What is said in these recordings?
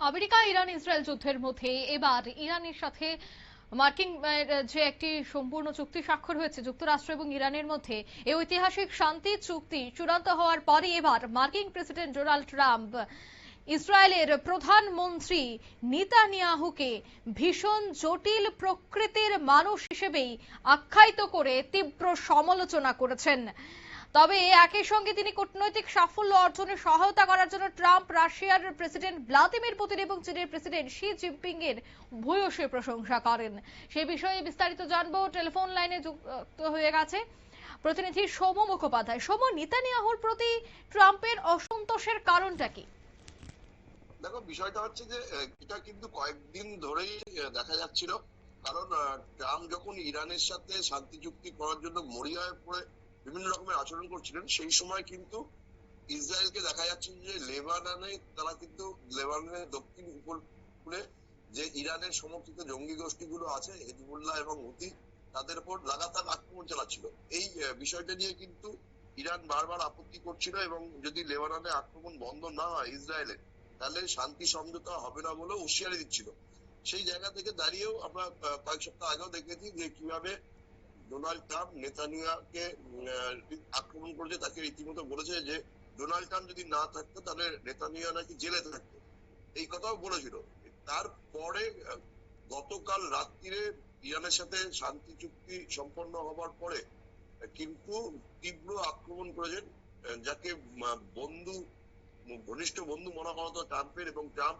America Iran Israel যুদ্ধের মধ্যে এবার ইরানের সাথে মার্কিন যে একটি সম্পূর্ণ চুক্তি স্বাক্ষর হয়েছে যুক্তরাষ্ট্র এবং ইরানের মধ্যে, এই ঐতিহাসিক শান্তি চুক্তি চূড়ান্ত হওয়ার পরে এবার মার্কিন প্রেসিডেন্ট ডোনাল্ড ট্রাম্প ইসরায়েলের প্রধানমন্ত্রী নেতানিয়াহুকে ভীষণ জটিল প্রকৃতির মানুষ হিসেবেই আখ্যায়িত করে তীব্র সমালোচনা করেছেন। তবে একই সঙ্গে তিনি কূটনৈতিক সাফল্য অর্জনে সহায়তা করার জন্য ট্রাম্প রাশিয়ার প্রেসিডেন্ট ভ্লাদিমির পুতিন এবং চীনের প্রেসিডেন্ট শি জিনপিং এর ভূয়সী প্রশংসা করেন। সেই বিষয়ে বিস্তারিত জানবো, টেলিফোন লাইনে যুক্ত হয়ে গেছে প্রতিনিধি সৌম মুখোপাধ্যায়। সৌম, নেতানিয়াহুর প্রতি ট্রাম্পের অসন্তোষের কারণটা কি? দেখো, বিষয়টা হচ্ছে যে এটা কিন্তু কয়েকদিন ধরেই দেখা যাচ্ছিল। কারণ ট্রাম্প যখন ইরানের সাথে শান্তি চুক্তি করার জন্য মরিয়া হয়ে পড়ে বিভিন্ন রকমের আচরণ করছিলেন, সেই সময় কিন্তু ইসরায়েলকে দেখা যাচ্ছে যে তারা কিন্তু লেবাননের দক্ষিণ উপকূলে যে ইরানের সমর্থিত জঙ্গি গোষ্ঠীগুলো আছে, হিজবুল্লাহ এবং হুতি, তাদের উপর লাগাতার আক্রমণ চালাচ্ছিল। এই বিষয়টা নিয়ে কিন্তু ইরান বারবার আপত্তি করছিল এবং যদি লেবাননে আক্রমণ বন্ধ না হয় ইসরায়েলের, তাহলে শান্তি সমঝোতা হবে না বলেও হুঁশিয়ারি দিচ্ছিল। সেই জায়গা থেকে দাঁড়িয়েও আমরা কয়েক সপ্তাহ আগেও দেখেছি যে কিভাবে ডোনাল্ড ট্রাম্প নেতানিয়াহুকে আক্রমণ করেছে। তাকে রীতিমতো বলেছে যে ডোনাল্ড ট্রাম্প যদি না থাকতো তাহলে নেতানিয়াহু নাকি জেলে থাকতো, এই কথাও বলেছিল। তারপরে গতকাল রাত্রিরে ইরানের সাথে শান্তি চুক্তি সম্পন্ন হবার পরে কিন্তু তীব্র আক্রমণ করেছেন যাকে ঘনিষ্ঠ বন্ধু মনে করা হতো ট্রাম্পের, এবং ট্রাম্প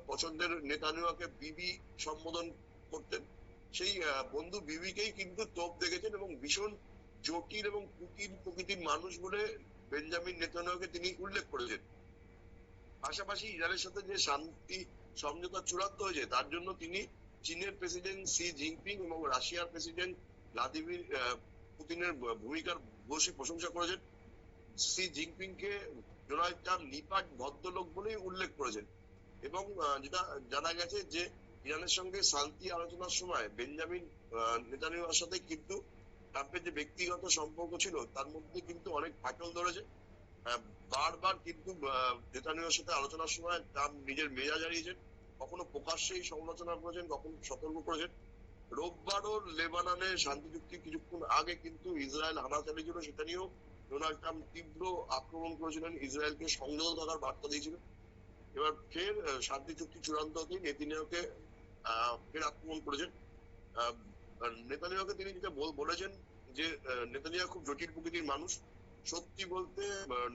পছন্দের নেতানিয়াহুকে বিবি সম্বোধন করতেন। সেই বন্ধু বিবিকেই কিন্তু তোপ দেখেছেন এবং ভীষণ জটিল এবং কুটিল প্রকৃতির মানুষ বলে বেঞ্জামিন নেতানিয়াহুকে তিনি উল্লেখ করেছেন। পাশাপাশি ইরানের সাথে যে শান্তি সমঝোতা চূড়ান্ত হয়েছে তার জন্য তিনি চীনের প্রেসিডেন্ট শি জিনপিং এবং রাশিয়ার প্রেসিডেন্ট ভ্লাদিমির পুতিনের ভূমিকার ভূয়সী প্রশংসা করেছেন। শি জিনপিং কে ডোনাল্ড ট্রাম্প নিপাট ভদ্রলোক বলেই উল্লেখ করেছেন। এবং যেটা জানা গেছে যে ইরানের সঙ্গে শান্তি আলোচনার সময় বেঞ্জামিন নেতানিয়াহুর সাথে কিন্তু ট্রাম্পের যে ব্যক্তিগত সম্পর্ক ছিল তার মধ্যে কিন্তু অনেক ফাটল ধরেছে। বারবার কিন্তু নেতানিয়াহুর সাথে আলোচনার সময় ট্রাম্প নিজের মেজাজ হারিয়েছেন, কখনো প্রকাশ্যেই সমালোচনা করেছেন, কখনো সতর্ক করেছেন। রোববারও লেবাননে শান্তি চুক্তি কিছুক্ষণ আগে কিন্তু ইসরায়েল হানা চালিয়েছিল, সেটা নিয়েও ডোনাল্ড ট্রাম্প তীব্র আক্রমণ করেছিলেন, ইসরায়েলকে সংযত থাকার বার্তা দিয়েছিলেন। এবার ফের শান্তি চুক্তি চূড়ান্ত হতেই নেতানিয়াহুকে ফের আক্রমণ করেছেন। নেতানিয়াহুকে তিনি যেটা বলেছেন যে নেতানিয়াহু খুব জটিল প্রকৃতির মানুষ। সত্যি বলতে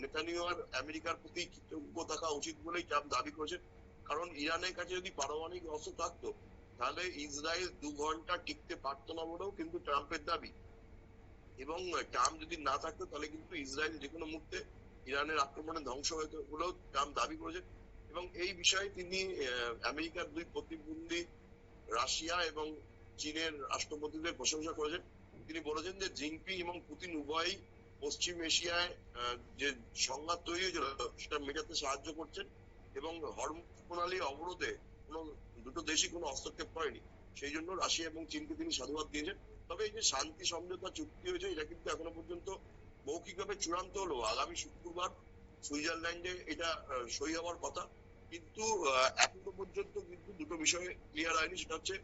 নেতানিয়াহুর আমেরিকার প্রতি কৃতজ্ঞ থাকা উচিত বলেই ট্রাম্প দাবি করেছেন। কারণ ইরানের কাছে যদি পারমাণবিক অস্ত্র থাকতো তাহলে ইসরায়েল 2 ঘন্টা টিকতে পারতো না বলেও কিন্তু ট্রাম্পের দাবি। এবং ট্রাম্প যদি না থাকতো তাহলে কিন্তু ইসরায়েল যে কোনো মুহূর্তে ইরানের আক্রমণে ধ্বংস হতো বলেও ট্রাম্প দাবি করেছেন। এবং এই বিষয়ে তিনি আমেরিকার 2 প্রতিদ্বন্দ্বী রাশিয়া এবং চীনের রাষ্ট্রপতিদের প্রশংসা করেছেন। তিনি বলেছেন যে জিনপিং এবং পুতিন উভয়ই পশ্চিম এশিয়ায় যে সংঘাত তৈরি হয়েছিল সেটা মেটাতে সাহায্য করছেন এবং হরমুজ প্রণালী অবরোধে কোনো দুটো দেশই কোনো হস্তক্ষেপ করেনি। সেই জন্য রাশিয়া এবং চীনকে তিনি সাধুবাদ দিয়েছেন। তবে এই যে শান্তি সমঝোতা চুক্তি হয়েছে এটা কিন্তু এখনো পর্যন্ত মৌখিকভাবে চূড়ান্ত হলো আগামী শুক্রবার সুইজারল্যান্ডে এটা সই হওয়ার কথা। কিন্তু এখনো পর্যন্ত কিন্তু দুটো বিষয়ে ক্লিয়ার হয়নি। সেটা হচ্ছে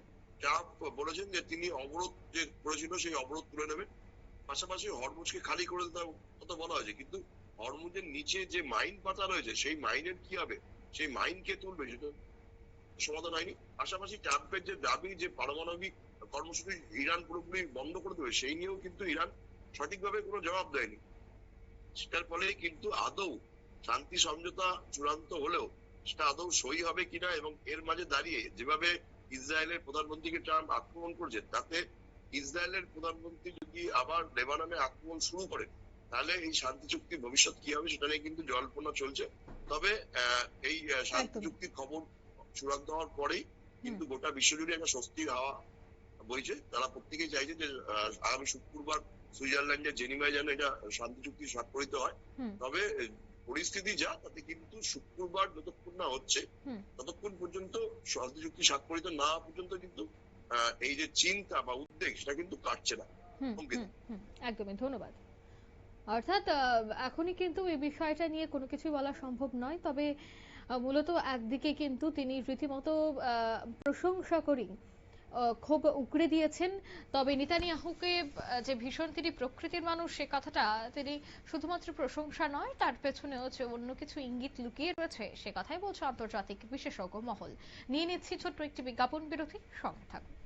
ট্রাম্প বলেছেন যে তিনি অবরোধ যে করেছিল সেই অবরোধ তুলে নেবেন, পাশাপাশি হরমুজকে খালি করে দেওয়ার কথা বলা হয়েছে। কিন্তু হরমুজের নিচে যে মাইন পাতা রয়েছে সেই মাইনের কি হবে, সেই মাইন কে তুলবে সেটা সমাধান হয়নি। পাশাপাশি ট্রাম্পের যে দাবি যে পারমাণবিক কর্মসূচি ইরান পুরোপুরি বন্ধ করে দেবে সেই নিয়েও কিন্তু ইরান সঠিকভাবে কোনো জবাব দেয়নি। সেটার ফলে কিন্তু আদৌ শান্তি সমঝোতা চূড়ান্ত হলেও সেটা আদৌ সই হবে কিনা, এবং এর মাঝে দাঁড়িয়ে যেভাবে ইসরায়েলের প্রধানমন্ত্রীকে ট্রাম্প আক্রমণ করছে তাতে ইসরায়েলের প্রধানমন্ত্রী যদি আবার লেবাননে আক্রমণ শুরু করে তাহলে এই শান্তি চুক্তির ভবিষ্যৎ কি হবে সেটা নিয়ে কিন্তু জল্পনা চলছে। তবে এই শান্তি চুক্তির খবর চূড়ান্ত হওয়ার পরেই কিন্তু গোটা বিশ্বজুড়ে একটা স্বস্তির হাওয়া বইছে। তারা প্রত্যেকেই চাইছে যে আগামী শুক্রবার সুইজারল্যান্ডের জেনিভায় যেন এটা শান্তি চুক্তি স্বাক্ষরিত হয়। তবে পরিস্থিতি যা তাতে কিন্তু শুক্রবার যতক্ষণ না হচ্ছে ততক্ষণ পর্যন্ত শান্তি চুক্তি স্বাক্ষরিত না পর্যন্ত কিন্তু এই যে চিন্তা বা উদ্বেগ সেটা কিন্তু কাটছে না। একদমই ধন্যবাদ। অর্থাৎ এখনই কিন্তু এই বিষয়টা নিয়ে কোনো কিছু বলা সম্ভব নয়। তবে মূলত একদিকে কিন্তু তিনি রীতিমতো প্রশংসা করেই ক্ষোভ উগরে দিয়েছেন, তবে নেতানিয়াহুকে যে ভীষণ তিনি প্রকৃতির মানুষ সে কথাটা তিনি শুধুমাত্র প্রশংসা নয়, তার পেছনেও যে অন্য কিছু ইঙ্গিত লুকিয়ে রয়েছে সে কথাই বলছে আন্তর্জাতিক বিশেষজ্ঞ মহল। নিয়ে নিচ্ছি ছোট্ট একটি বিজ্ঞাপন বিরতি, সঙ্গে থাকুন।